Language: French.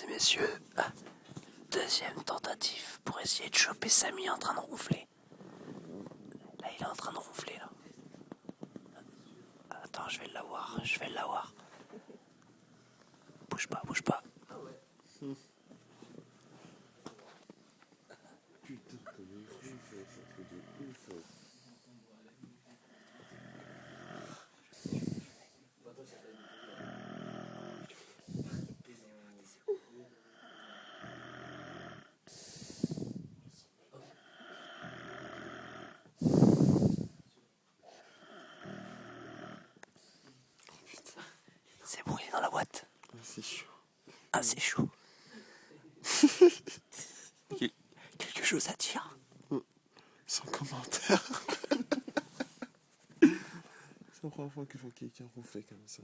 et messieurs, deuxième tentative pour essayer de choper Samy en train de ronfler. Là, il est en train de ronfler, là. Attends, je vais l'avoir. Bouge pas. Putain, comme il ronfle, c'est un truc de ouf. C'est bon, il est dans la boîte. Ah, c'est chaud. Ah, c'est chaud. Quelque chose à dire? Sans commentaire. C'est la première fois que je vois quelqu'un ronfler comme ça.